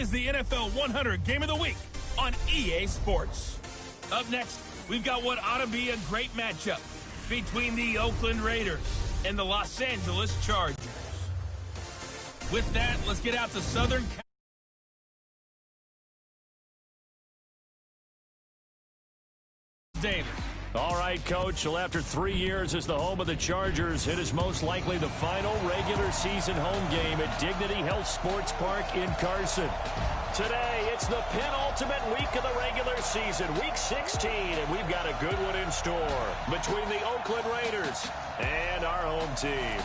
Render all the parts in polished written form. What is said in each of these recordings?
is the NFL 100 Game of the Week on EA Sports. Up next, we've got what ought to be a great matchup between the Oakland Raiders and the Los Angeles Chargers. With that, let's get out to Southern California. David. All right, Coach. Well, after 3 years as the home of the Chargers, it is most likely the final regular season home game at Dignity Health Sports Park in Carson. Today, it's the penultimate week of the regular season, Week 16, and we've got a good one in store between the Oakland Raiders and our home team.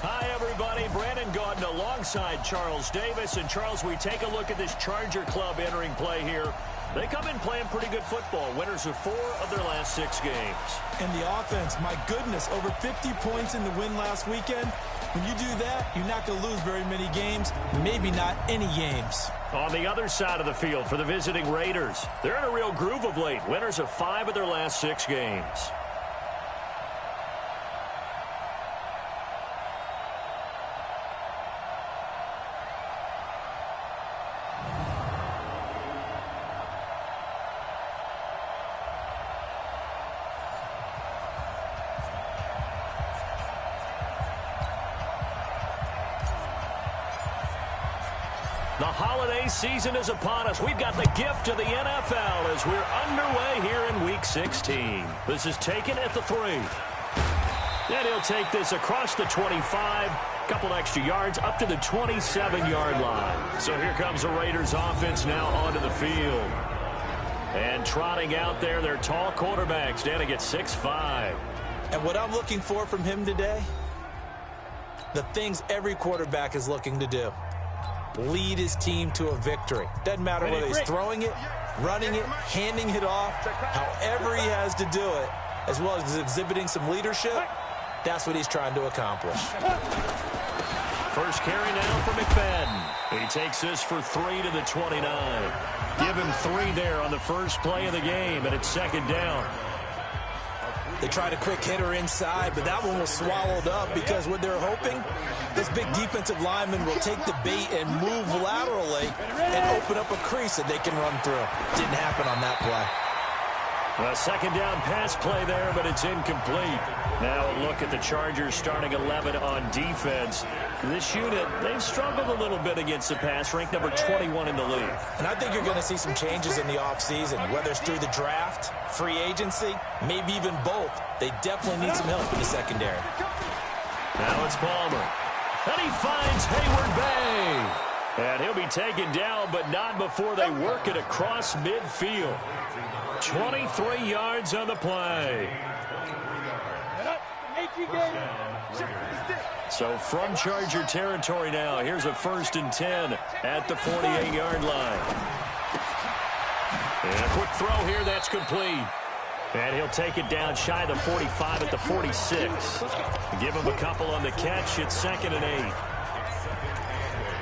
Hi, everybody. Brandon Gaudin alongside Charles Davis. And, Charles, we take a look at this Charger club entering play here. They come in playing pretty good football. Winners of 4 of their last 6 games. And the offense, my goodness, over 50 points in the win last weekend. When you do that, you're not going to lose very many games, maybe not any games. On the other side of the field for the visiting Raiders, they're in a real groove of late. Winners of 5 of their last 6 games. The holiday season is upon us. We've got the gift of the NFL as we're underway here in Week 16. This is taken at the 3. And he'll take this across the 25, couple extra yards up to the 27-yard line. So here comes the Raiders offense now onto the field. And trotting out there, their tall quarterback standing at 6'5". And what I'm looking for from him today, the things every quarterback is looking to do. Lead his team to a victory. Doesn't matter whether he's throwing it, running it, handing it off, however he has to do it, as well as exhibiting some leadership, that's what he's trying to accomplish. First carry now for McFadden. He takes this for 3 to the 29. Give him 3 there on the first play of the game, and it's 2nd down. They tried a quick hitter inside, but that one was swallowed up because what they're hoping, this big defensive lineman will take the bait and move laterally and open up a crease that they can run through. Didn't happen on that play. A 2nd down pass play there, but it's incomplete. Now a look at the Chargers starting 11 on defense. This unit, they've struggled a little bit against the pass, ranked number 21 in the league. And I think you're going to see some changes in the offseason, whether it's through the draft, free agency, maybe even both. They definitely need some help in the secondary. Now it's Palmer. And he finds Hayward Bay. And he'll be taken down, but not before they work it across midfield. 23 yards on the play. So from Charger territory now, here's a 1st and 10 at the 48-yard line. And a quick throw here, that's complete. And he'll take it down shy of the 45 at the 46. Give him a couple on the catch. It's 2nd and 8.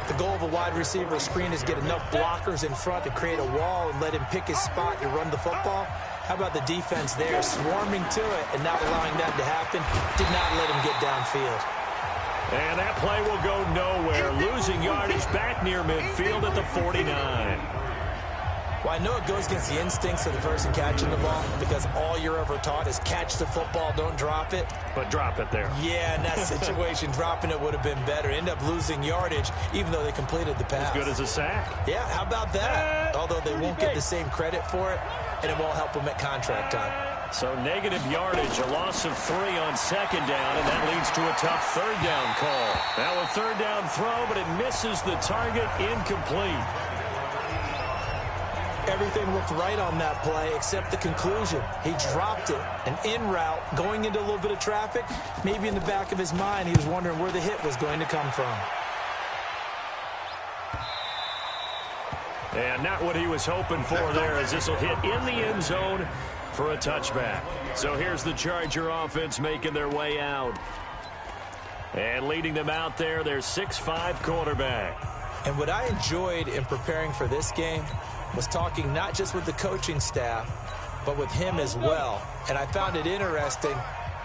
The goal of a wide receiver screen is get enough blockers in front to create a wall and let him pick his spot to run the football. How about the defense there, swarming to it and not allowing that to happen? Did not let him get downfield. And that play will go nowhere. Losing yardage back near midfield at the 49. Well, I know it goes against the instincts of the person catching the ball because all you're ever taught is catch the football, don't drop it. But drop it there. Yeah, in that situation, dropping it would have been better. End up losing yardage, even though they completed the pass. As good as a sack. Yeah, how about that? Although they won't get the same credit for it, and it won't help them at contract time. So negative yardage, a loss of 3 on 2nd down, and that leads to a tough 3rd down call. Now a 3rd down throw, but it misses the target, incomplete. Everything looked right on that play except the conclusion. He dropped it, an in route, going into a little bit of traffic. Maybe in the back of his mind, he was wondering where the hit was going to come from. And not what he was hoping for there, as this will hit in the end zone for a touchback. So here's the Charger offense making their way out. And leading them out there, their 6'5" quarterback. And what I enjoyed in preparing for this game was talking not just with the coaching staff, but with him as well. And I found it interesting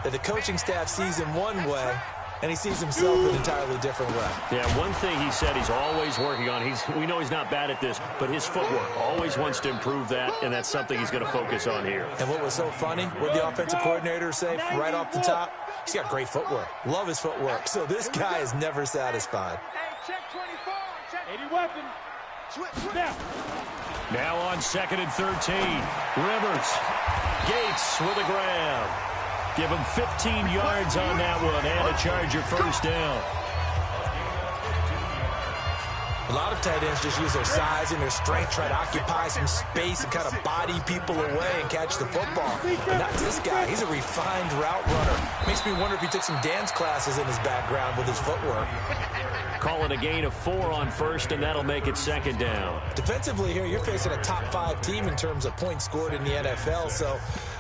that the coaching staff sees him one way, and he sees himself an entirely different way. Yeah, one thing he said he's always working on, we know he's not bad at this, but his footwork, always wants to improve that, and that's something he's going to focus on here. And what was so funny, what the offensive coordinator say right off the top, he's got great footwork. Love his footwork. So this guy is never satisfied. Hey, check 24. Check 80 weapon. Now on 2nd and 13. Rivers. Gates with a grab. Give him 15 yards on that one and a Charger first down. A lot of tight ends just use their size and their strength, try to occupy some space and kind of body people away and catch the football. But not this guy. He's a refined route runner. Makes me wonder if he took some dance classes in his background with his footwork. Call it a gain of 4 on first, and that'll make it 2nd down. Defensively here, you're facing a top 5 team in terms of points scored in the NFL. So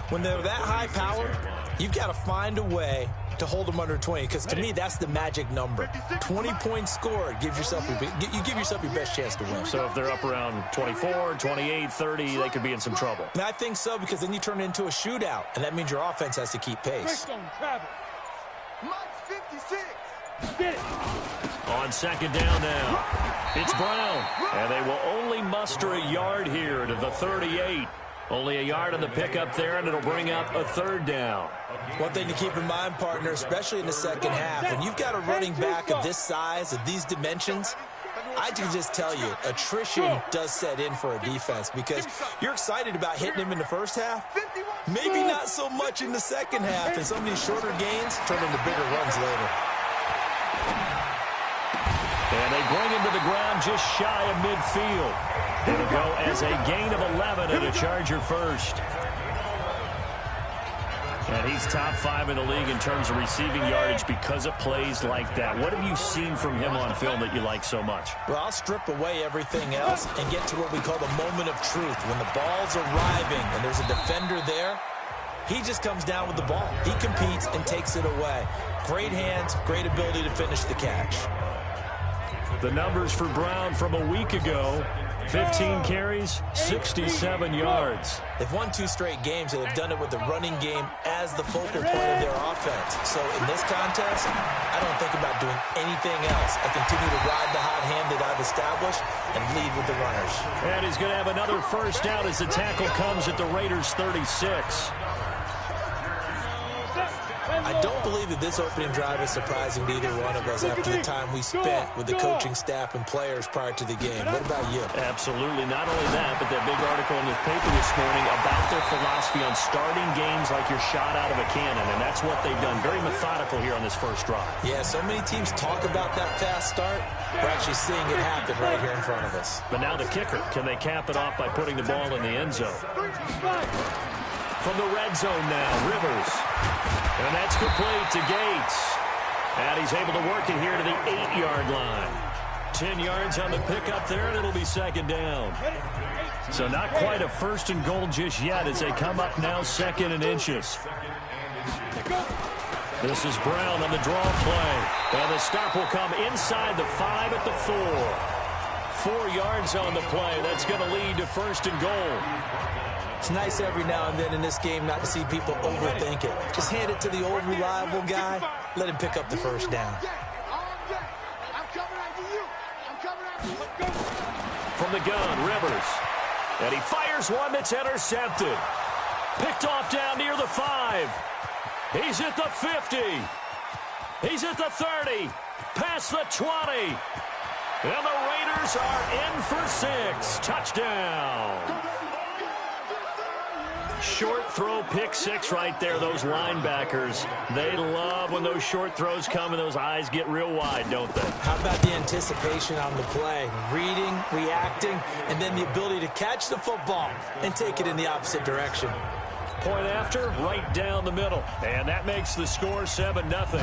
when they're that high powered, you've got to find a way to hold them under 20, because to me that's the magic number. 20 points scored gives yourself you give yourself your best chance to win. So if they're up around 24, 28, 30, they could be in some trouble. And I think so, because then you turn it into a shootout, and that means your offense has to keep pace. On 2nd down now, it's Brown, and they will only muster a yard here to the 38. Only a yard on the pickup there, and it'll bring up a 3rd down. One thing to keep in mind, partner, especially in the second half, when you've got a running back of this size, of these dimensions, I can just tell you, attrition does set in for a defense, because you're excited about hitting him in the first half, maybe not so much in the second half, and some of these shorter gains turn into bigger runs later. And they bring him to the ground just shy of midfield. It'll go as a gain of 11 and a Charger first. And he's top 5 in the league in terms of receiving yardage because of plays like that. What have you seen from him on film that you like so much? Well, I'll strip away everything else and get to what we call the moment of truth. When the ball's arriving and there's a defender there, he just comes down with the ball. He competes and takes it away. Great hands, great ability to finish the catch. The numbers for Brown from a week ago: 15 carries, 67 yards. They've won 2 straight games, and they've done it with the running game as the focal point of their offense. So in this contest, I don't think about doing anything else. I continue to ride the hot hand that I've established and lead with the runners. And he's going to have another first down as the tackle comes at the Raiders' 36. I don't believe that this opening drive is surprising to either one of us after the time we spent with the coaching staff and players prior to the game. What about you? Absolutely. Not only that, but that big article in the paper this morning about their philosophy on starting games like you're shot out of a cannon, and that's what they've done. Very methodical here on this first drive. Yeah, so many teams talk about that fast start. We're actually seeing it happen right here in front of us. But now the kicker. Can they cap it off by putting the ball in the end zone? From the red zone now, Rivers. And that's complete to Gates. And he's able to work it here to the 8-yard line. 10 yards on the pickup there, and it'll be 2nd down. So not quite a 1st and goal just yet as they come up now 2nd and inches. This is Brown on the draw play. And the stop will come inside the 5 at the 4. 4 yards on the play. That's going to lead to 1st and goal. It's nice every now and then in this game not to see people overthink it. Just hand it to the old reliable guy. Let him pick up the first down. From the gun, Rivers. And he fires one that's intercepted. Picked off down near the 5. He's at the 50. He's at the 30. Past the 20. And the Raiders are in for 6. Touchdown. Short throw, pick 6 right there. Those linebackers, they love when those short throws come and those eyes get real wide, don't they? How about the anticipation on the play? Reading, reacting, and then the ability to catch the football and take it in the opposite direction. Point after, right down the middle. And that makes the score 7-0.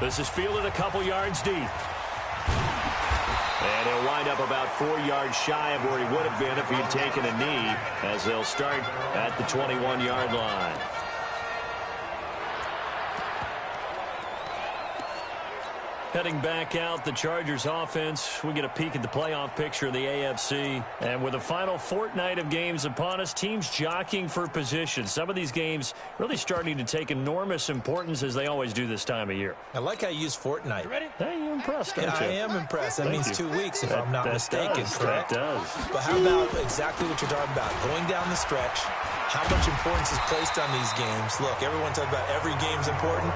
This is fielded a couple yards deep. And he'll wind up about 4 yards shy of where he would have been if he had taken a knee, as they'll start at the 21-yard line. Heading back out, the Chargers offense. We get a peek at the playoff picture of the AFC. And with the final fortnight of games upon us, teams jockeying for position. Some of these games really starting to take enormous importance as they always do this time of year. I like how you use fortnight. Hey, you're impressed, aren't you? I am impressed. That means 2 weeks, if I'm not mistaken, correct? That does. But how about exactly what you're talking about? Going down the stretch, how much importance is placed on these games? Look, everyone talks about every game's important.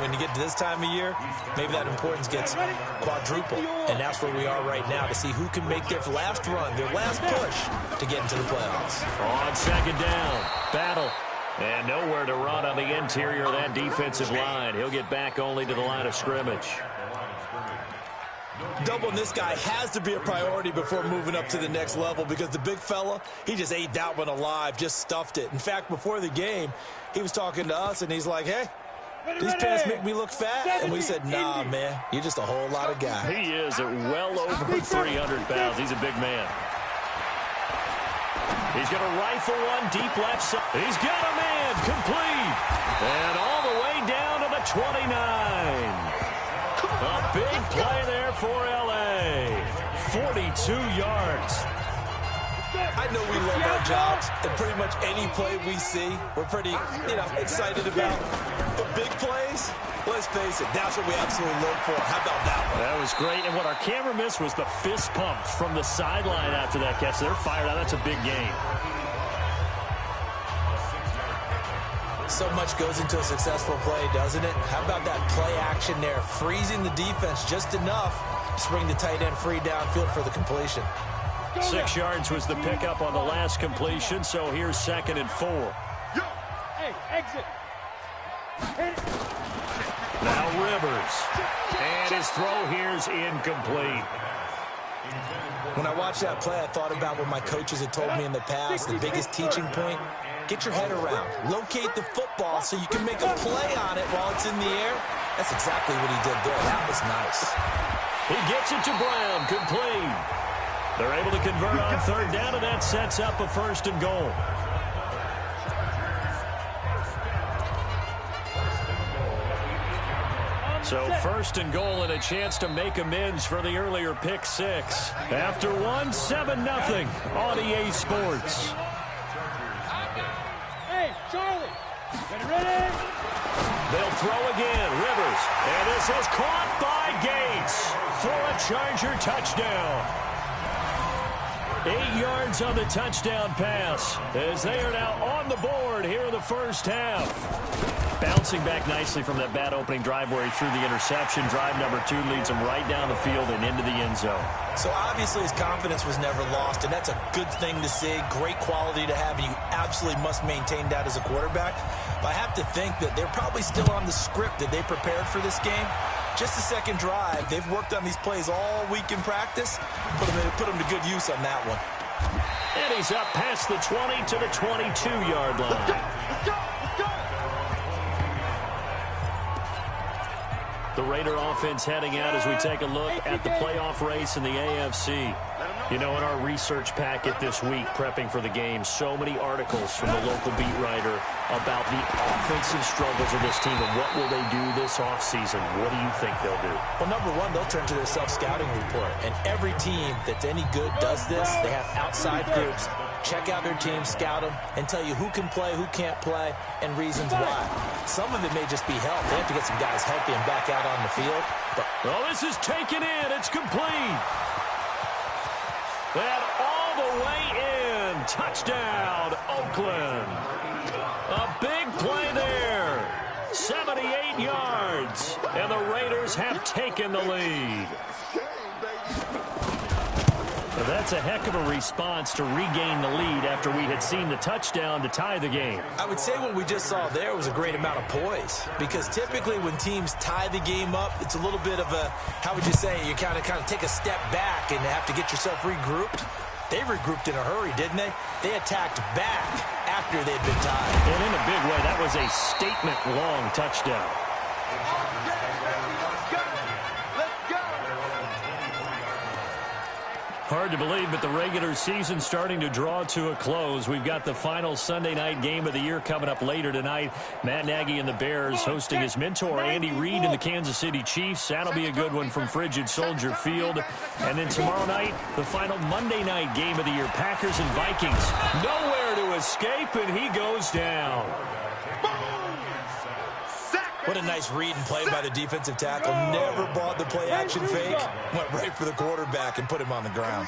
When you get to this time of year, maybe that importance gets quadrupled. And that's where we are right now to see who can make their last run, their last push to get into the playoffs. On second down, battle. And nowhere to run on the interior of that defensive line. He'll get back only to the line of scrimmage. Doubling this guy has to be a priority before moving up to the next level because the big fella, he just ate that one alive, just stuffed it. In fact, before the game, he was talking to us, and he's like, hey, these pants make me look fat. And we said, nah, man, you're just a whole lot of guy. He is at well over 300 pounds. He's a big man. He's going to rifle one deep left side. He's got a man complete. And all the way down to the 29. A big play there for L.A. 42 yards. I know we love our jobs, and pretty much any play we see, we're pretty, excited about. But big plays, let's face it, that's what we absolutely look for. How about that one? That was great, and what our camera missed was the fist pumps from the sideline after that catch. They're fired out. That's a big game. So much goes into a successful play, doesn't it? How about that play action there, freezing the defense just enough to bring the tight end free downfield for the completion. 6 yards was the pickup on the last completion, so here's 2nd and 4. Hey, exit. Now Rivers. And his throw here's incomplete. When I watched that play, I thought about what my coaches had told me in the past. The biggest teaching point, get your head around. Locate the football so you can make a play on it while it's in the air. That's exactly what he did there. That was nice. He gets it to Brown, complete. They're able to convert on 3rd down, and that sets up a 1st and goal. So 1st and goal and a chance to make amends for the earlier pick 6. After 1, 7-0 on EA Sports. Hey, Charlie, get ready. They'll throw again, Rivers. And this is caught by Gates for a Charger touchdown. 8 yards on the touchdown pass as they are now on the board here in the first half. Bouncing back nicely from that bad opening drive where he threw the interception. Drive number 2 leads him right down the field and into the end zone. So obviously his confidence was never lost, and that's a good thing to see. Great quality to have, and you absolutely must maintain that as a quarterback. But I have to think that they're probably still on the script that they prepared for this game. Just the second drive. They've worked on these plays all week in practice. Put them to good use on that one. And he's up past the 20 to the 22-yard line. Let's go. The Raider offense heading out as we take a look at the playoff race in the AFC. You know, in our research packet this week, prepping for the game, so many articles from the local beat writer about the offensive struggles of this team and what will they do this offseason. What do you think they'll do? Well, number one, they'll turn to their self-scouting report. And every team that's any good does this. They have outside groups. Check out their team, scout them, and tell you who can play, who can't play, and reasons why. Some of it may just be health. They have to get some guys healthy and back out on the field. But this is taken in. It's complete. And all the way in. Touchdown, Oakland. A big play there. 78 yards. And the Raiders have taken the lead. Well, that's a heck of a response to regain the lead after we had seen the touchdown to tie the game. I would say what we just saw there was a great amount of poise, because typically when teams tie the game up, it's a little bit of a, how would you say, you kind of take a step back and have to get yourself regrouped. They regrouped in a hurry, didn't they? They attacked back after they'd been tied. And in a big way, that was a statement-long touchdown. Hard to believe, but the regular season's starting to draw to a close. We've got the final Sunday night game of the year coming up later tonight. Matt Nagy and the Bears hosting his mentor, Andy Reid, and the Kansas City Chiefs. That'll be a good one from Frigid Soldier Field. And then tomorrow night, the final Monday night game of the year, Packers and Vikings. Nowhere to escape, and he goes down. What a nice read and play by the defensive tackle. Never bought the play-action fake. Went right for the quarterback and put him on the ground.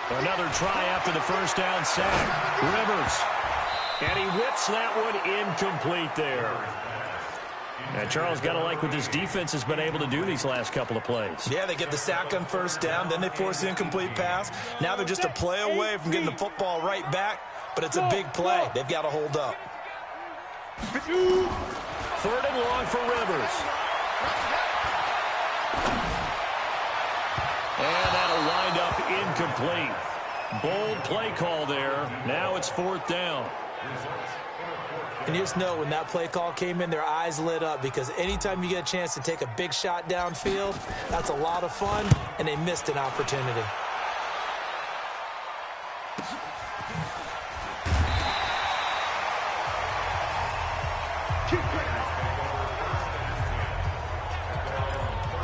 Another try after the first down sack. Rivers. And he whips that one incomplete there. And Charles, got to like what this defense has been able to do these last couple of plays. Yeah, they get the sack on first down, then they force the incomplete pass. Now they're just a play away from getting the football right back, but it's a big play. They've got to hold up. 3rd and long for Rivers. And that'll wind up incomplete. Bold play call there. Now it's 4th down. And you just know when that play call came in, their eyes lit up, because anytime you get a chance to take a big shot downfield, that's a lot of fun, and they missed an opportunity.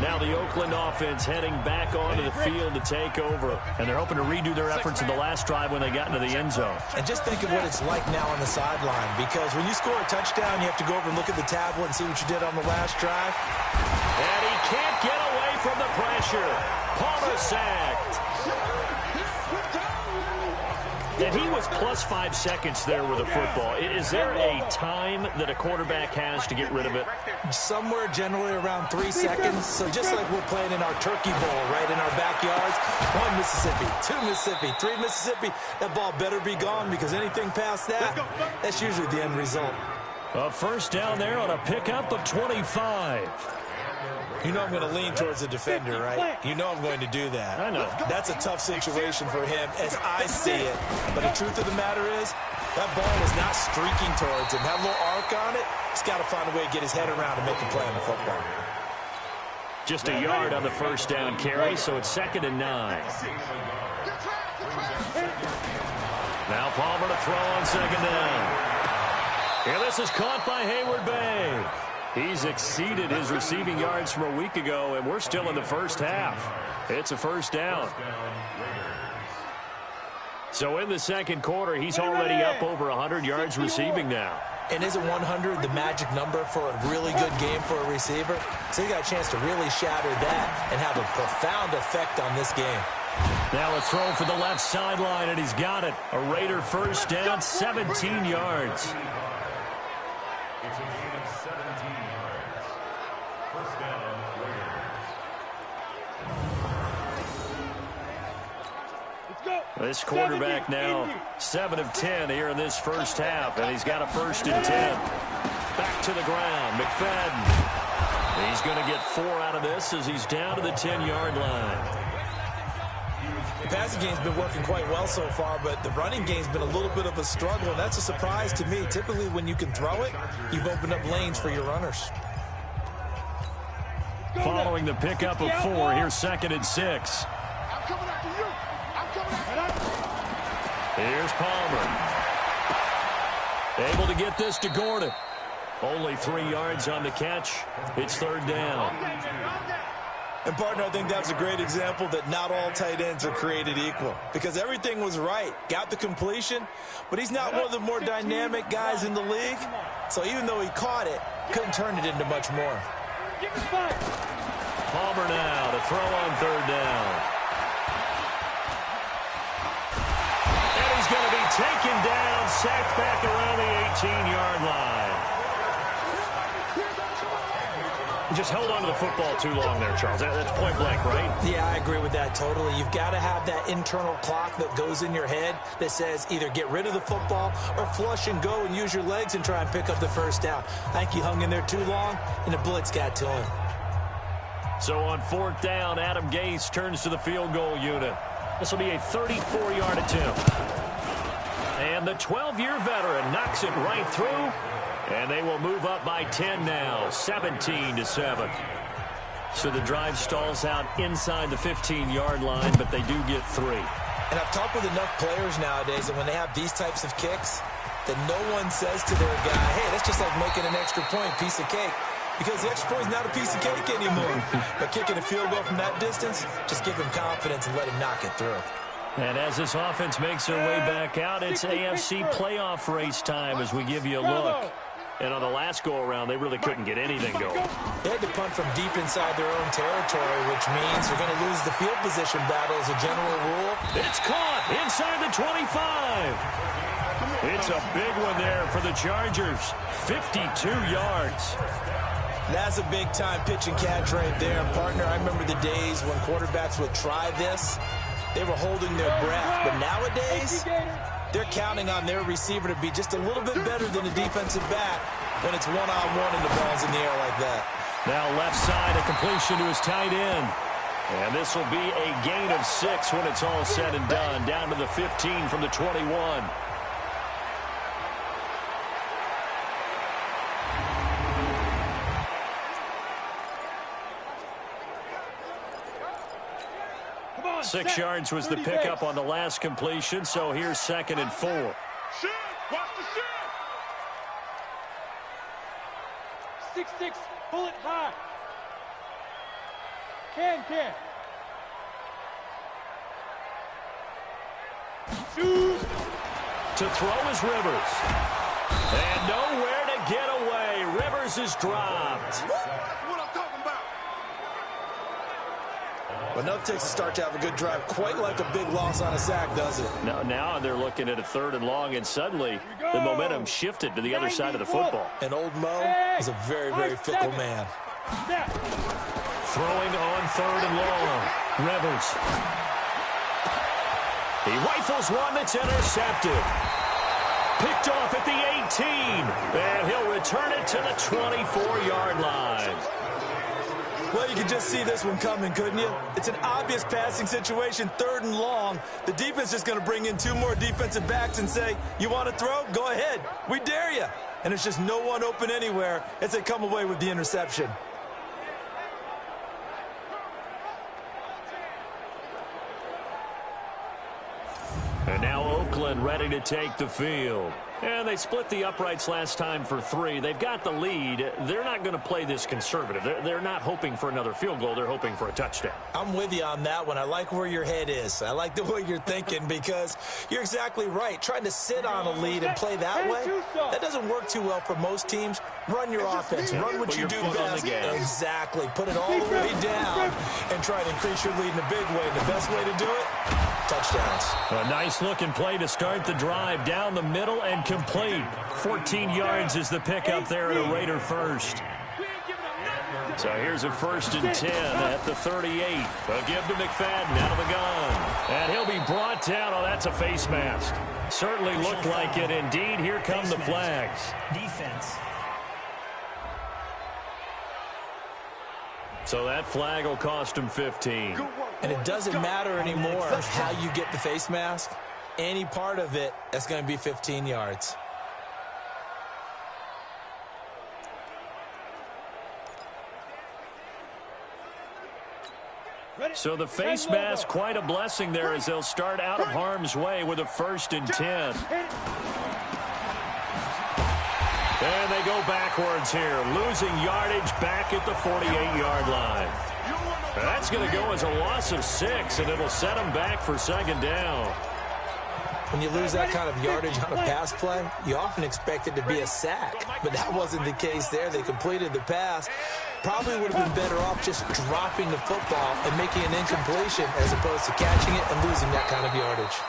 Now the Oakland offense heading back onto the field to take over. And they're hoping to redo their efforts in the last drive when they got into the end zone. And just think of what it's like now on the sideline, because when you score a touchdown, you have to go over and look at the tablet and see what you did on the last drive. And he can't get away from the pressure. Palmer sacked. And he was plus 5 seconds there with a football. Is there a time that a quarterback has to get rid of it? Somewhere generally around 3 seconds. So just like we're playing in our turkey bowl, right, in our backyards. 1 Mississippi, 2 Mississippi, 3 Mississippi. That ball better be gone, because anything past that, that's usually the end result. A first down there on a pickup of 25. You know I'm going to lean towards the defender, right? You know I'm going to do that. I know. That's a tough situation for him as I see it. But the truth of the matter is, that ball is not streaking towards him. That little arc on it, he's got to find a way to get his head around and make a play on the football. Just a yard on the first down carry, so it's 2nd and 9. Now Palmer to throw on 2nd down. And this is caught by Hayward Bay. He's exceeded his receiving yards from a week ago, and we're still in the first half. It's a first down. So in the second quarter, he's already up over 100 yards receiving now. And isn't 100 the magic number for a really good game for a receiver? So he got a chance to really shatter that and have a profound effect on this game. Now a throw for the left sideline, and he's got it. A Raider first down, 17 yards. This quarterback now 7 of 10 here in this first half, and he's got a 1st and 10. Back to the ground, McFadden. He's going to get 4 out of this as he's down to the 10-yard line. The passing game's been working quite well so far, but the running game's been a little bit of a struggle, and that's a surprise to me. Typically, when you can throw it, you've opened up lanes for your runners. Following the pickup of 4, here's 2nd and 6. Here's Palmer. Able to get this to Gordon. Only 3 yards on the catch. It's 3rd down. And, partner, I think that's a great example that not all tight ends are created equal, because everything was right. Got the completion, but he's not one of the more dynamic guys in the league. So even though he caught it, couldn't turn it into much more. Palmer now to throw on 3rd down. Going to be taken down, sacked back around the 18-yard line. Just held on to the football too long there, Charles. That's point blank, right? Yeah, I agree with that totally. You've got to have that internal clock that goes in your head that says either get rid of the football or flush and go and use your legs and try and pick up the first down. I think he hung in there too long, and the blitz got to him. So on 4th down, Adam Gase turns to the field goal unit. This will be a 34-yard attempt. And the 12-year veteran knocks it right through. And they will move up by 10 now, 17-7. So the drive stalls out inside the 15-yard line, but they do get 3. And I've talked with enough players nowadays that when they have these types of kicks, that no one says to their guy, hey, that's just like making an extra point, piece of cake. Because the extra point is not a piece of cake anymore. But kicking a field goal from that distance, just give him confidence and let him knock it through. And as this offense makes their way back out, it's AFC playoff race time as we give you a look. And on the last go-around, they really couldn't get anything going. They had to punt from deep inside their own territory, which means you're going to lose the field position battle as a general rule. It's caught inside the 25. It's a big one there for the Chargers. 52 yards. That's a big-time pitch and catch right there. And partner, I remember the days when quarterbacks would try this. They were holding their breath. But nowadays, they're counting on their receiver to be just a little bit better than the defensive back when it's one-on-one and the ball's in the air like that. Now left side, a completion to his tight end. And this will be a gain of 6 when it's all said and done. Down to the 15 from the 21. on, 6 yards was the pickup on the last completion, so here's 2nd and 4. Shit! Watch the shit! 6-6, pull it high. Can. Shoot! To throw is Rivers. And nowhere to get away. Rivers is dropped. What I'm talking about. But enough takes a start to have a good drive, quite like a big loss on a sack, does it? Now they're looking at a 3rd and long, and suddenly the momentum shifted to the other side of the football. And old Mo is a very, very fickle man. Throwing on 3rd and long. Rivers. He rifles one that's intercepted. Picked off at the 18. And he'll return it to the 24-yard line. Well, you could just see this one coming, couldn't you? It's an obvious passing situation, 3rd and long. The defense is just going to bring in 2 more defensive backs and say, you want to throw? Go ahead. We dare you. And it's just no one open anywhere as they come away with the interception. And now Oakland ready to take the field. And they split the uprights last time for 3. They've got the lead. They're not going to play this conservative. They're not hoping for another field goal. They're hoping for a touchdown. I'm with you on that one. I like where your head is. I like the way you're thinking because you're exactly right. Trying to sit on a lead and play that way, that doesn't work too well for most teams. Run your offense. Run what you do best. Exactly. Put it all the way down and try to increase your lead in a big way. And the best way to do it, touchdowns. A nice-looking play to start the drive down the middle and complete. 14 yards is the pickup there at a Raider first. So here's a 1st and 10 at the 38. They'll give to McFadden out of the gun. And he'll be brought down. Oh, that's a face mask. Certainly looked like it. Indeed, here come the flags. Defense. So that flag will cost him 15. And it doesn't matter anymore how you get the face mask. Any part of it, that's going to be 15 yards. So the face mask, quite a blessing there as they'll start out of harm's way with a 1st and 10. And they go backwards here, losing yardage back at the 48-yard line. That's going to go as a loss of 6, and it'll set them back for 2nd down. When you lose that kind of yardage on a pass play, you often expect it to be a sack. But that wasn't the case there. They completed the pass. Probably would have been better off just dropping the football and making an incompletion as opposed to catching it and losing that kind of yardage.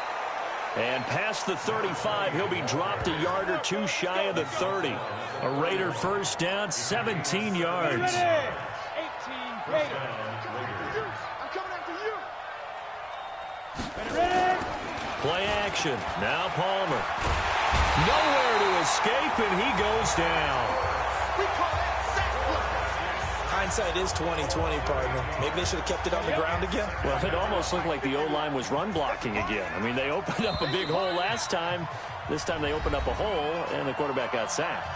And past the 35, he'll be dropped a yard or 2 shy of the 30. A Raider 1st down, 17 yards. 18, Raider. I'm coming after you. Ready? Play action. Now Palmer. Nowhere to escape, and he goes down. We call that sack play. Hindsight is 20/20, partner. Maybe they should have kept it on the ground again. Well, it almost looked like the O-line was run blocking again. I mean, they opened up a big hole last time. This time they opened up a hole, and the quarterback got sacked.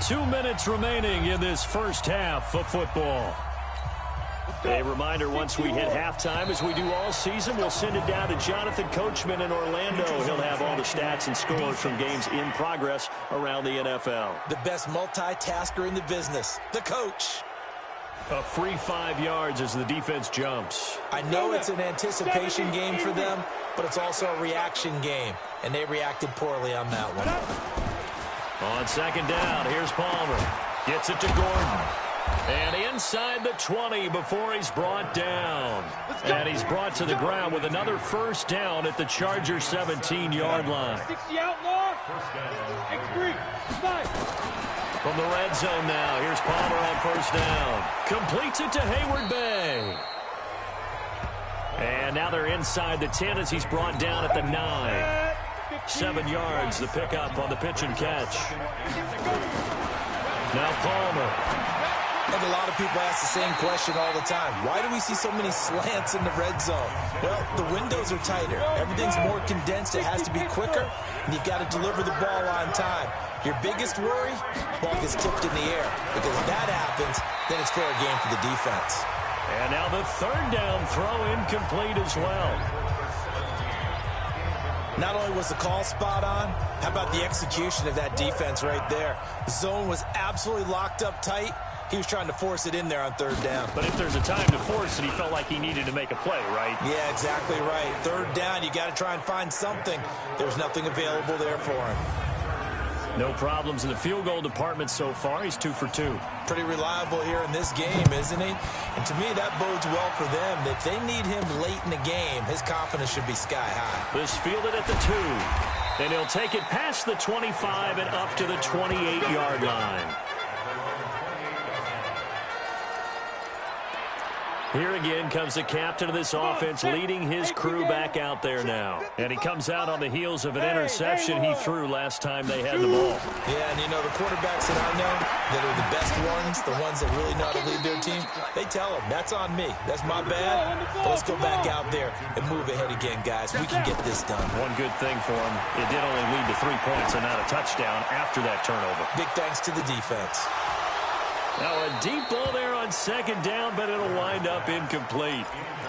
2 minutes remaining in this first half of football. A reminder, once we hit halftime, as we do all season, we'll send it down to Jonathan Coachman in Orlando. He'll have all the stats and scores from games in progress around the NFL. The best multitasker in the business, the coach. A free 5 yards as the defense jumps. I know it's an anticipation game for them, but it's also a reaction game, and they reacted poorly on that one. On second down, here's Palmer. Gets it to Gordon. And inside the 20 before he's brought down. And he's brought to the ground with another first down at the Chargers' 17-yard line. 60 outlaw. X3. Nice. From the red zone now, here's Palmer on first down. Completes it to Hayward Bay. And now they're inside the 10 as he's brought down at the 9. 7 yards, the pickup on the pitch and catch. Now Palmer. And a lot of people ask the same question all the time. Why do we see so many slants in the red zone? Well, the windows are tighter. Everything's more condensed. It has to be quicker, and you've got to deliver the ball on time. Your biggest worry, ball gets tipped in the air. Because if that happens, then it's fair game for the defense. And now the third down throw incomplete as well. Not only was the call spot on, how about the execution of that defense right there? The zone was absolutely locked up tight. He was trying to force it in there on third down. But if there's a time to force it, he felt like he needed to make a play, right? Yeah, exactly right. Third down, you got to try and find something. There's nothing available there for him. No problems in the field goal department so far. He's 2 for 2. Pretty reliable here in this game, isn't he? And to me, that bodes well for them. If they need him late in the game, his confidence should be sky high. This fielded at the 2. And he'll take it past the 25 and up to the 28-yard line. Here again comes the captain of this offense, leading his crew back out there now. And he comes out on the heels of an interception he threw last time they had the ball. Yeah, and you know, the quarterbacks that I know that are the best ones, the ones that really know how to lead their team, they tell them, that's on me. That's my bad. But let's go back out there and move ahead again, guys. We can get this done. One good thing for him, it did only lead to 3 points and not a touchdown after that turnover. Big thanks to the defense. Now a deep ball there on second down, but it'll wind up incomplete.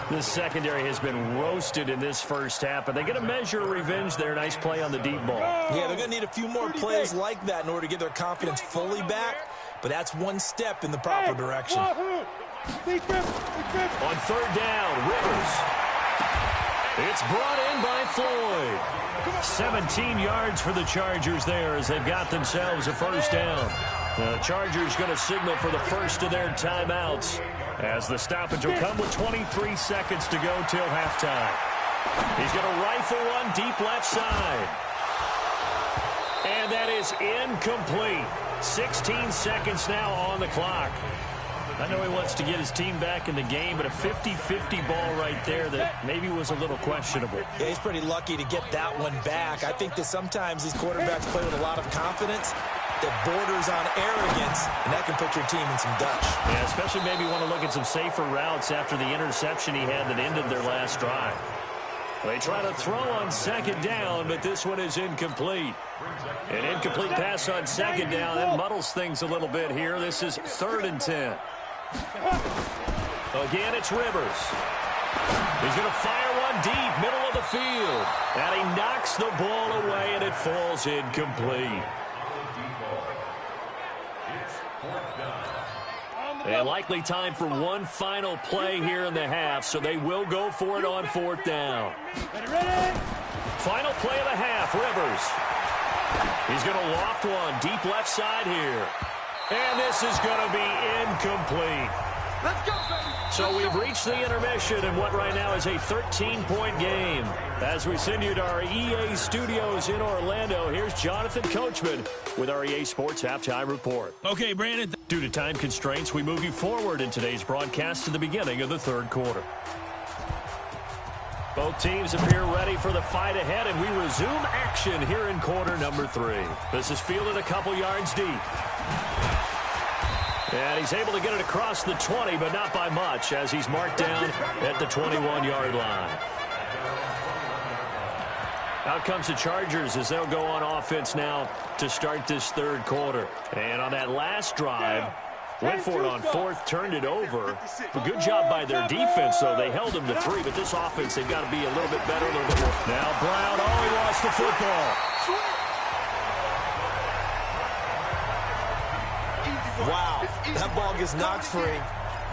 The secondary has been roasted in this first half, but they get a measure of revenge there. Nice play on the deep ball. Yeah, they're going to need a few more plays like that in order to get their confidence fully back, but that's one step in the proper direction. On third down, Rivers. It's brought in by Floyd. 17 yards for the Chargers there as they've got themselves a first down. The Chargers going to signal for the first of their timeouts as the stoppage will come with 23 seconds to go till halftime. He's going to rifle one deep left side. And that is incomplete. 16 seconds now on the clock. I know he wants to get his team back in the game, but a 50-50 ball right there that maybe was a little questionable. Yeah, he's pretty lucky to get that one back. I think that sometimes these quarterbacks play with a lot of confidence that borders on arrogance, and that can put your team in some Dutch. Yeah, especially maybe want to look at some safer routes after the interception he had that ended their last drive. They try to throw on second down, but this one is incomplete. An incomplete pass on second down. That muddles things a little bit here. This is 3rd and 10. Again, it's Rivers. He's going to fire one deep, middle of the field. And he knocks the ball away, and it falls incomplete. And likely time for one final play here in the half, so they will go for it on 4th down. Final play of the half, Rivers. He's going to loft one deep left side here. And this is going to be incomplete. Let's go, baby. So we've reached the intermission in what right now is a 13-point game. As we send you to our EA studios in Orlando, here's Jonathan Coachman with our EA Sports Halftime Report. Okay, Brandon. Due to time constraints, we move you forward in today's broadcast to the beginning of the 3rd quarter. Both teams appear ready for the fight ahead, and we resume action here in quarter number 3. This is fielded a couple yards deep. And he's able to get it across the 20, but not by much, as he's marked down at the 21-yard line. Out comes the Chargers as they'll go on offense now to start this 3rd quarter. And on that last drive, Went for it on fourth, turned it over. A good job by their defense, though. They held them to 3, but this offense, they've got to be a little bit better, a little bit more. Now Brown, he lost the football. Wow, that ball gets knocked free,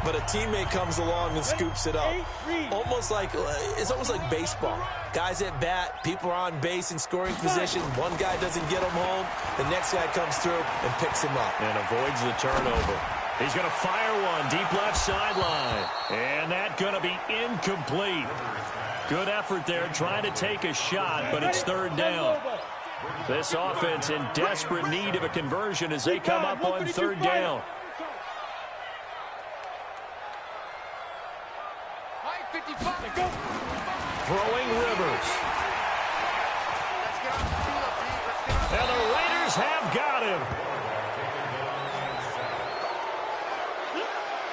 but a teammate comes along and scoops it up. It's almost like baseball. Guys at bat, people are on base in scoring position. One guy doesn't get him home. The next guy comes through and picks him up. And avoids the turnover. He's going to fire one deep left sideline. And that's going to be incomplete. Good effort there trying to take a shot, but it's third down. This offense in desperate need of a conversion as they come up on third down. Throwing Rivers. And the Raiders have got him.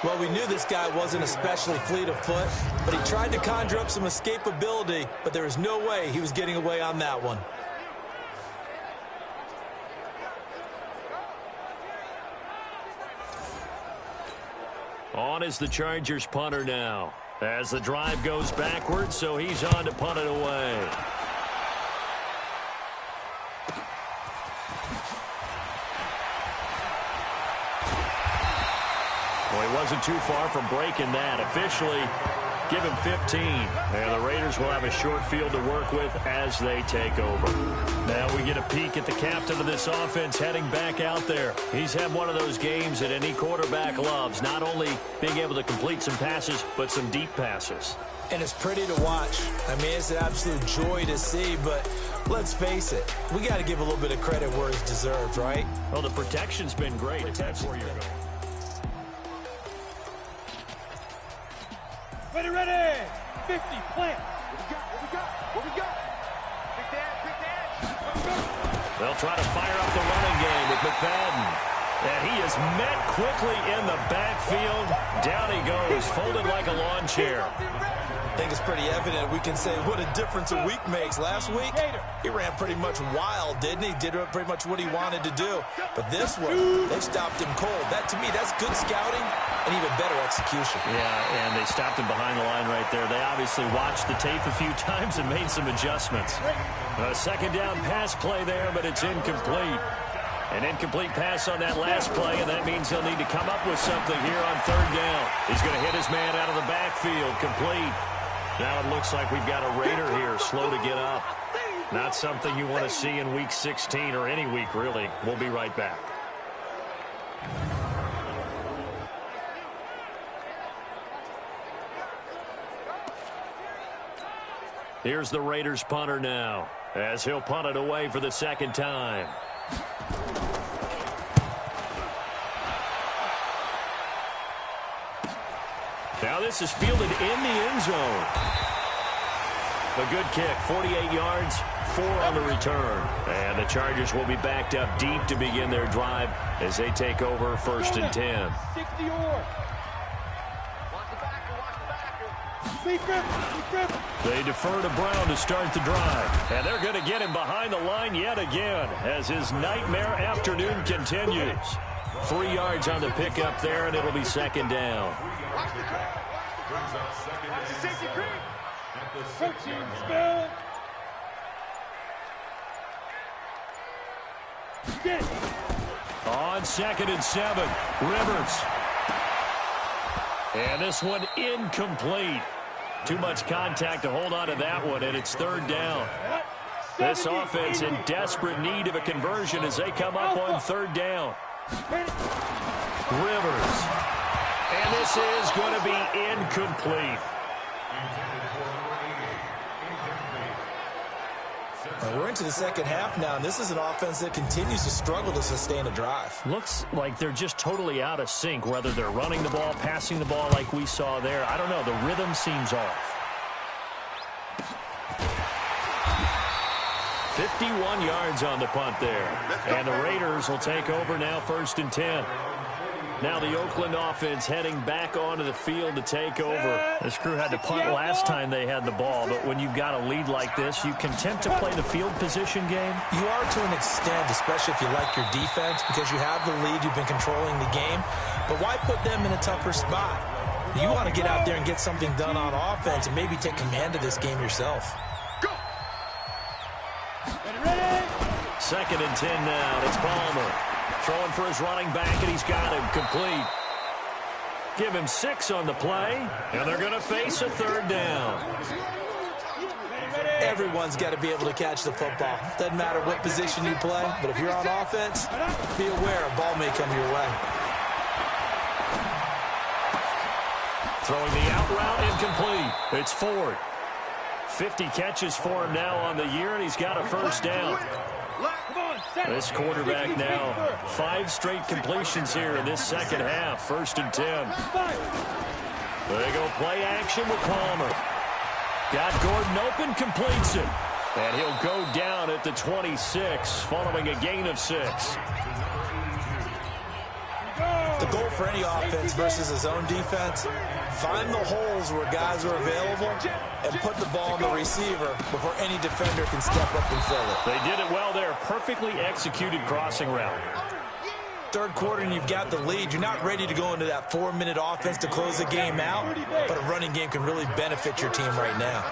Well, we knew this guy wasn't especially fleet of foot, but he tried to conjure up some escapability, but there was no way he was getting away on that one. On is the Chargers punter now. As the drive goes backwards, so he's on to punt it away. Well, he wasn't too far from breaking that. Officially, give him 15. And the Raiders will have a short field to work with as they take over. Now we get a peek at the captain of this offense heading back out there. He's had one of those games that any quarterback loves, not only being able to complete some passes, but some deep passes. And it's pretty to watch. I mean, it's an absolute joy to see, but let's face it, we got to give a little bit of credit where it's deserved, right? Well, the protection's been great. That's where you're going. Ready. 50, plant. What we got? Big dad. They'll try to fire up the running game with McFadden. And he is met quickly in the backfield. Down he goes, folded like a lawn chair. I think it's pretty evident we can say what a difference a week makes. Last week, he ran pretty much wild, didn't he? Did pretty much what he wanted to do. But this one, they stopped him cold. That, to me, that's good scouting and even better execution. Yeah, and they stopped him behind the line right there. They obviously watched the tape a few times and made some adjustments. A second down pass play there, but it's incomplete. An incomplete pass on that last play, and that means he'll need to come up with something here on third down. He's going to hit his man out of the backfield, complete. Now it looks like we've got a Raider here, slow to get up. Not something you want to see in Week 16 or any week, really. We'll be right back. Here's the Raiders punter now, as he'll punt it away for the second time. Now this is fielded in the end zone. A good kick, 48 yards, 4 on the return. And the Chargers will be backed up deep to begin their drive as they take over 1st and 10. 60-yard. They defer to Brown to start the drive. And they're going to get him behind the line yet again as his nightmare afternoon continues. 3 yards on the pickup there, and it'll be second down. On 2nd and 7, Rivers. And this one incomplete. Too much contact to hold on to that one, and it's third down. This offense in desperate need of a conversion as they come up on third down. Rivers. And this is going to be incomplete. We're into the second half now, and this is an offense that continues to struggle to sustain a drive. Looks like they're just totally out of sync, whether they're running the ball, passing the ball like we saw there. I don't know. The rhythm seems off. 51 yards on the punt there. And the Raiders will take over now 1st and 10. Now the Oakland offense heading back onto the field to take over. This crew had to punt last time they had the ball, but when you've got a lead like this, you can tempt to play the field position game. You are to an extent, especially if you like your defense, because you have the lead, you've been controlling the game. But why put them in a tougher spot? You want to get out there and get something done on offense and maybe take command of this game yourself. Second and 10 now. It's Palmer. Throwing for his running back, and he's got him complete. Give him 6 on the play, and they're going to face a third down. Everyone's got to be able to catch the football. Doesn't matter what position you play, but if you're on offense, be aware a ball may come your way. Throwing the out route, incomplete. It's Ford. 50 catches for him now on the year, and he's got a first down. This quarterback now, 5 straight completions here in this second half. First and 10. They go play action with Palmer. Got Gordon open, completes it. And he'll go down at the 26, following a gain of 6. The goal for any offense versus his own defense, find the holes where guys are available and put the ball on the receiver before any defender can step up and fill it. They did it well there. Perfectly executed crossing route. Third quarter and you've got the lead. You're not ready to go into that 4-minute offense to close the game out, but a running game can really benefit your team right now.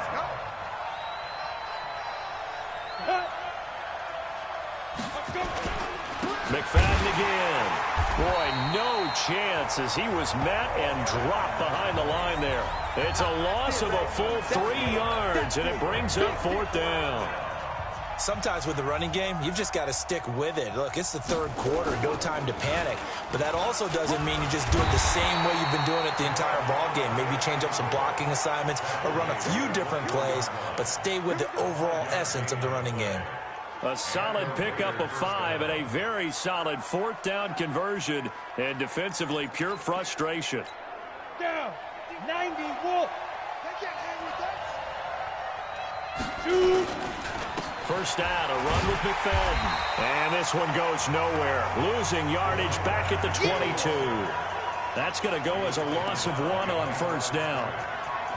McFadden again. Boy, no chance as he was met and dropped behind the line there. It's a loss of a full 3 yards, and it brings up 4th down. Sometimes with the running game, you've just got to stick with it. Look, it's the third quarter, no time to panic. But that also doesn't mean you just do it the same way you've been doing it the entire ball game. Maybe change up some blocking assignments or run a few different plays, but stay with the overall essence of the running game. A solid pickup of 5 and a very solid 4th down conversion, and defensively pure frustration. Down, 90 Wolf. Shoot. First down, a run with McFadden. And this one goes nowhere. Losing yardage back at the 22. That's going to go as a loss of 1 on first down.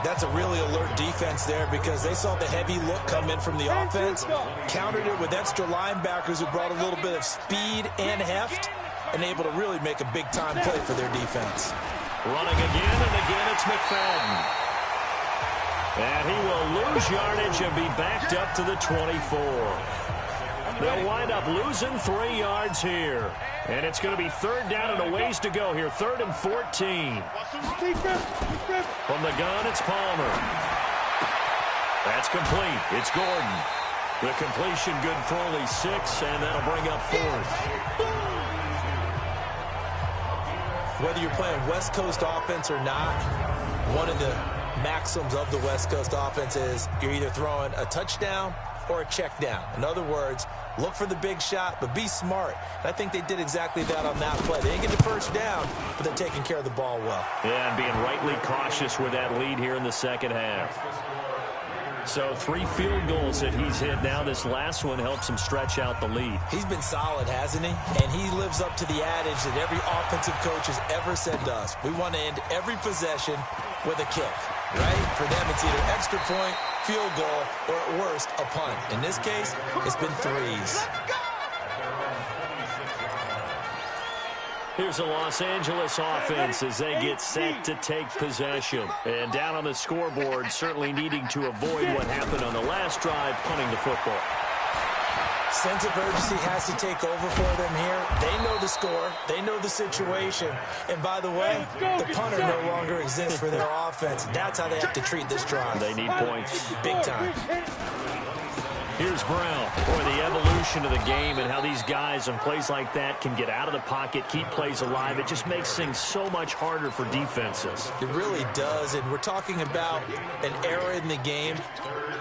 That's a really alert defense there because they saw the heavy look come in from the offense, countered it with extra linebackers who brought a little bit of speed and heft, and able to really make a big-time play for their defense. Running again, and again it's McFadden. And he will lose yardage and be backed up to the 24. They'll wind up losing 3 yards here. And it's going to be third down and a ways to go here. 3rd and 14. From the gun, it's Palmer. That's complete. It's Gordon. The completion good for only 6, and that'll bring up 4th. Whether you're playing West Coast offense or not, one of the maxims of the West Coast offense is you're either throwing a touchdown or a check down. In other words, look for the big shot, but be smart. And I think they did exactly that on that play. They didn't get the first down, but they're taking care of the ball well. Yeah, and being rightly cautious with that lead here in the second half. So 3 field goals that he's hit now. This last one helps him stretch out the lead. He's been solid, hasn't he? And he lives up to the adage that every offensive coach has ever said to us. We want to end every possession with a kick, right? For them, it's either extra point, field goal, or at worst, a punt. In this case, it's been 3s. Here's the Los Angeles offense as they get set to take possession. And down on the scoreboard, certainly needing to avoid what happened on the last drive, punting the football. Sense of urgency has to take over for them here. They know the score. They know the situation. And by the way, the punter no longer exists for their offense. That's how they have to treat this drive. They need points. Big time. Here's Brown. Boy, the evolution of the game and how these guys on plays like that can get out of the pocket, keep plays alive. It just makes things so much harder for defenses. It really does. And we're talking about an era in the game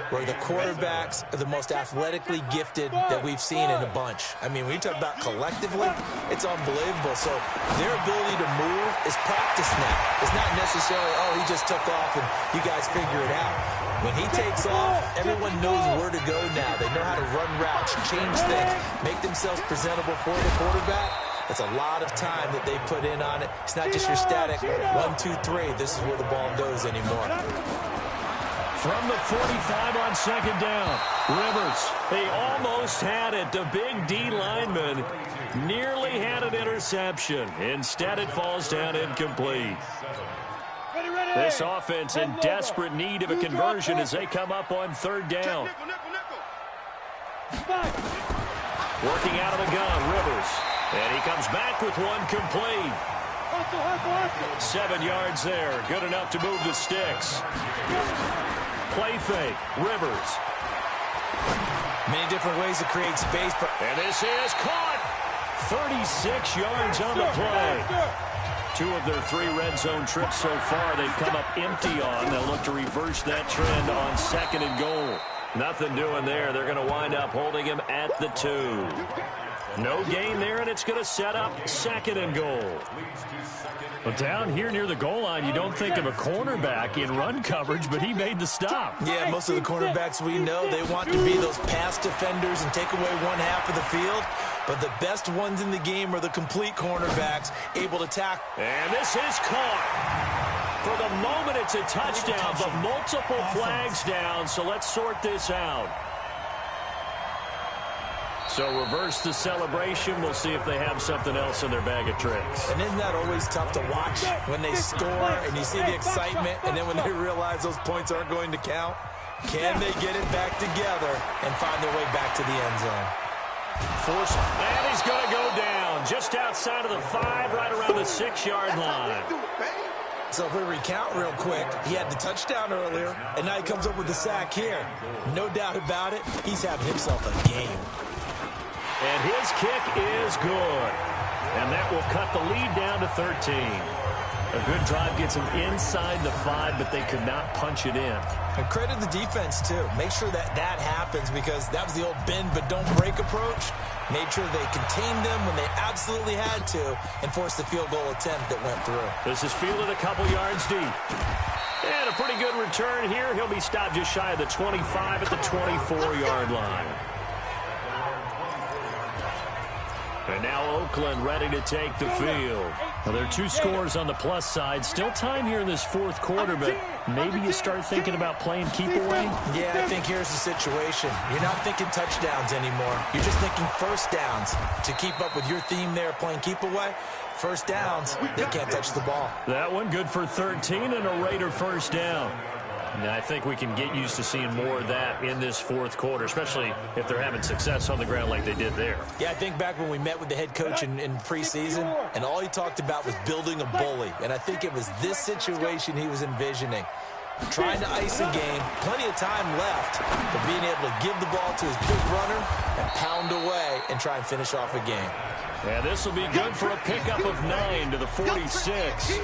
where the quarterbacks are the most athletically gifted that we've seen in a bunch. I mean, when you talk about collectively, it's unbelievable. So their ability to move is practice now. It's not necessarily, oh, he just took off and you guys figure it out. When he takes off, everyone knows where to go now. They know how to run routes, change things, make themselves presentable for the quarterback. That's a lot of time that they put in on it. It's not just your static 1, 2, 3. This is where the ball goes anymore. From the 45 on second down, Rivers, they almost had it. The big D lineman nearly had an interception. Instead, it falls down incomplete. This offense in desperate need of a conversion as they come up on third down. Working out of the gun, Rivers. And he comes back with one complete. 7 yards there. Good enough to move the sticks. Play fake. Rivers. Many different ways to create space. And this is caught. 36 yards on the play. 2 of their 3 red zone trips so far they've come up empty on. They'll look to reverse that trend on second and goal. Nothing doing there. They're going to wind up holding him at the 2. No gain there, and it's going to set up second and goal. But down here near the goal line, you don't think of a cornerback in run coverage, but he made the stop. Yeah, most of the cornerbacks we know, they want to be those pass defenders and take away one half of the field. But the best ones in the game are the complete cornerbacks, able to tackle. And this is caught. For the moment, it's a touchdown, but multiple flags down, so let's sort this out. So reverse the celebration. We'll see if they have something else in their bag of tricks. And isn't that always tough to watch when they score and you see the excitement, and then when they realize those points aren't going to count? Can they get it back together and find their way back to the end zone? And he's going to go down just outside of the 5, right around the 6-yard line. So if we recount real quick, he had the touchdown earlier, and now he comes up with the sack here. No doubt about it, he's having himself a game. And his kick is good. And that will cut the lead down to 13. A good drive gets them inside the 5, but they could not punch it in. And credit the defense, too. Make sure that happens, because that was the old bend but don't break approach. Made sure they contained them when they absolutely had to and forced the field goal attempt that went through. This is fielded a couple yards deep. And a pretty good return here. He'll be stopped just shy of the 25 at the 24-yard line. And now Oakland ready to take the field. Well, there are 2 scores on the plus side. Still time here in this 4th quarter, but maybe you start thinking about playing keep away? Yeah, I think here's the situation. You're not thinking touchdowns anymore. You're just thinking first downs. To keep up with your theme there, playing keep away, first downs, they can't touch the ball. That one good for 13 and a Raider first down. And I think we can get used to seeing more of that in this 4th quarter, especially if they're having success on the ground like they did there. Yeah, I think back when we met with the head coach in preseason, and all he talked about was building a bully. And I think it was this situation he was envisioning. Trying to ice a game, plenty of time left, but being able to give the ball to his big runner and pound away and try and finish off a game. And this will be good for a pickup of 9 to the 46.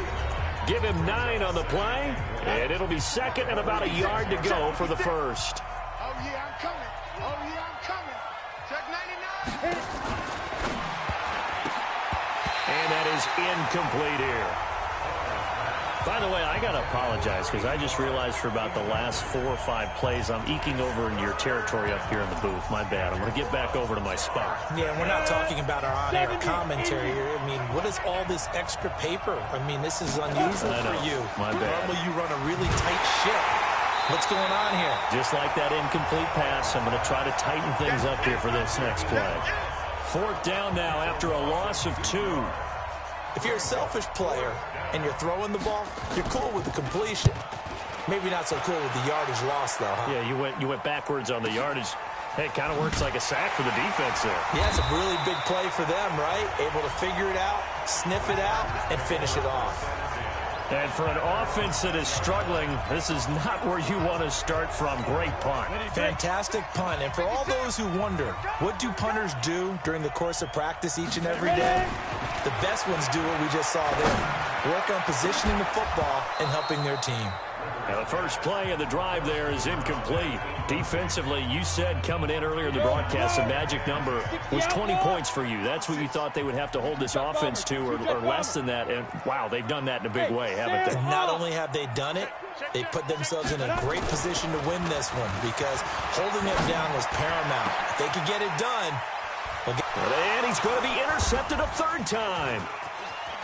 Give him 9 on the play, and it'll be second and about a yard to go for the first. Oh, yeah, I'm coming. Oh, yeah, I'm coming. Check 99. And that is incomplete here. By the way, I got to apologize because I just realized for about the last 4 or 5 plays, I'm eking over into your territory up here in the booth. My bad. I'm going to get back over to my spot. Yeah, we're not talking about our on-air commentary here. I mean, what is all this extra paper? I mean, this is unusual for you. My bad. Normally you run a really tight ship. What's going on here? Just like that incomplete pass, I'm going to try to tighten things up here for this next play. 4th down now after a loss of 2. If you're a selfish player and you're throwing the ball, you're cool with the completion. Maybe not so cool with the yardage loss, though, huh? Yeah, you went backwards on the yardage. Hey, it kind of works like a sack for the defense there. Yeah, it's a really big play for them, right? Able to figure it out, sniff it out, and finish it off. And for an offense that is struggling, this is not where you want to start from. Great punt. Fantastic punt. And for all those who wonder, what do punters do during the course of practice each and every day? The best ones do what we just saw there. Work on positioning the football and helping their team. Now, the first play of the drive there is incomplete. Defensively, you said coming in earlier in the broadcast, the magic number was 20 points for you. That's what you thought they would have to hold this offense to, or less than that. And, wow, they've done that in a big way, haven't they? Not only have they done it, they put themselves in a great position to win this one because holding them down was paramount. If they could get it done. And he's going to be intercepted a third time.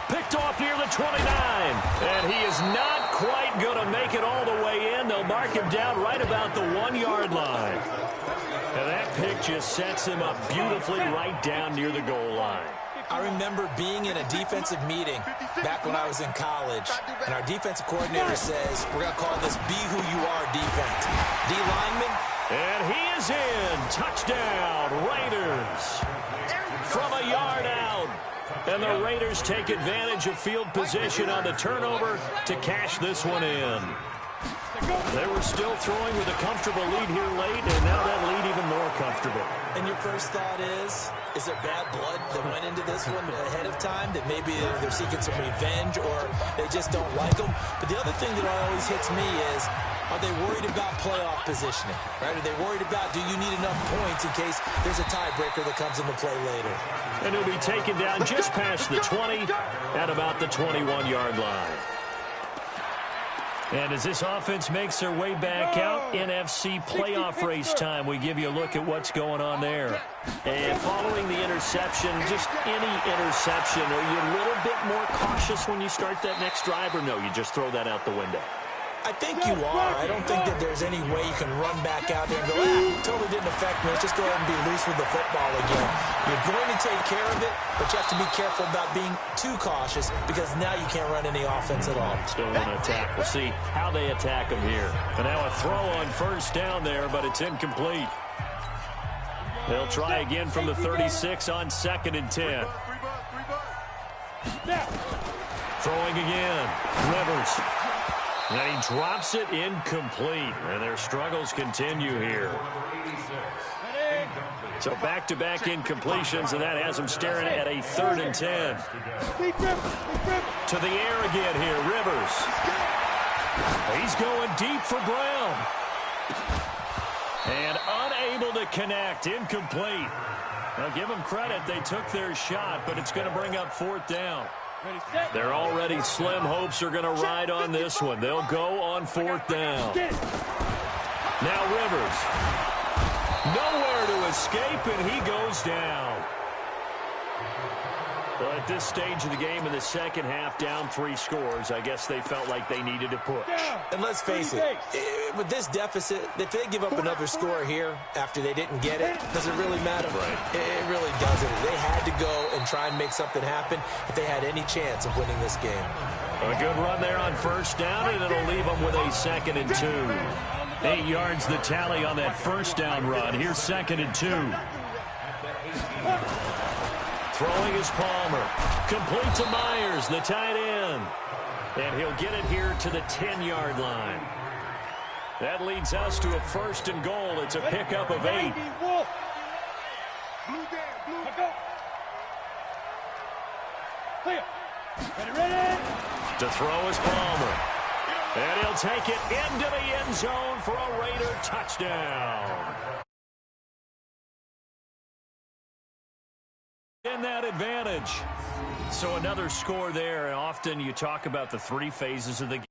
Picked off near the 29. And he is not quite going to make it all the way in. They'll mark him down right about the 1-yard line. And that pick just sets him up beautifully right down near the goal line. I remember being in a defensive meeting back when I was in college, and our defensive coordinator says, we're going to call this Be Who You Are defense. D lineman. And he is in. Touchdown, Raiders. From a yard out. And the Raiders take advantage of field position on the turnover to cash this one in. They were still throwing with a comfortable lead here late, and now that lead even more comfortable. And your first thought is there bad blood that went into this one ahead of time, that maybe they're seeking some revenge or they just don't like them? But the other thing that always hits me is, are they worried about playoff positioning? Right? Are they worried about, do you need enough points in case there's a tiebreaker that comes into play later? And he'll be taken down just past the 20 at about the 21-yard line. And as this offense makes their way back out, NFC playoff race time, we give you a look at what's going on there. And following the interception, just any interception, are you a little bit more cautious when you start that next drive, or no, you just throw that out the window? I think you are. I don't think that there's any way you can run back out there and go, totally didn't affect me. Let's just go ahead and be loose with the football again. You're going to take care of it, but you have to be careful about being too cautious because now you can't run any offense at all. Still want to attack. We'll see how they attack him here. And now a throw on first down there, but it's incomplete. They'll try again from the 36 on 2nd and 10. Throwing again. Rivers. And he drops it incomplete. And their struggles continue here. So back-to-back incompletions, and that has them staring at a 3rd and 10. To the air again here, Rivers. He's going deep for Brown. And unable to connect, incomplete. Now give them credit, they took their shot, but it's going to bring up 4th down. They're already slim hopes are going to ride on this one. They'll go on 4th down. Now Rivers. Nowhere to escape, and he goes down. Well, at this stage of the game in the second half, down 3 scores, I guess they felt like they needed to push. And let's face it, with this deficit, if they give up another score here after they didn't get it, does it really matter? Right. It really doesn't. They had to go and try and make something happen if they had any chance of winning this game. A good run there on first down, and it'll leave them with a 2nd and 2. 8 yards the tally on that first down run. Here's 2nd and 2. Throwing is Palmer. Complete to Myers, the tight end. And he'll get it here to the 10-yard line. That leads us to a 1st and goal. It's a pickup of 8. To throw is Palmer. And he'll take it into the end zone for a Raider touchdown. In that advantage. So another score there, and often you talk about the 3 phases of the game.